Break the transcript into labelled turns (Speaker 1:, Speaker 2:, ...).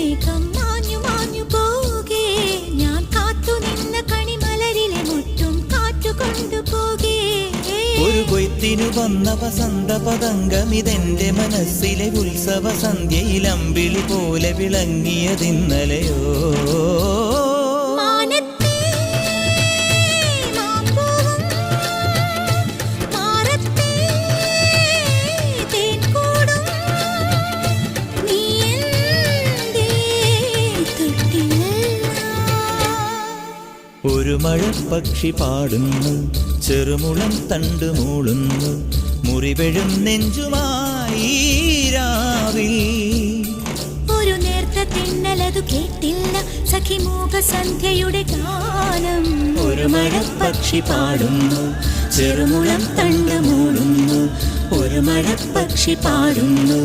Speaker 1: മേഘം മാഞ്ഞു മാഞ്ഞു പോകേ, ഞാൻ കാത്തു നിന്ന കണിമലരിലെ മുറ്റും കാറ്റു കൊണ്ടുപോകേ.
Speaker 2: ഒരു കൊയ്ത്തിനു വന്ന വസന്ത പതംഗമിതെന്റെ മനസ്സിലെ ഉത്സവ സന്ധ്യയിൽ അമ്പിളി പോലെ വിളങ്ങിയതിന്നലെയോ. ഒരു മഴപ്പക്ഷി പാടുന്നു, ചെറുമുളം തണ്ട് മൂളുന്നു, മുറിവെഴും നെഞ്ചുമായി രാവിൽ.
Speaker 1: ഒരു നേർത്ത തിന്നലതു കേട്ടില്ല സഖിമൂക സന്ധ്യയുടെ ഗാനം.
Speaker 2: ഒരു മഴപ്പക്ഷി പാടുന്നു, ചെറുമുളം തണ്ട് മൂളുന്നു, ഒരു മഴപ്പക്ഷി പാടുന്നു,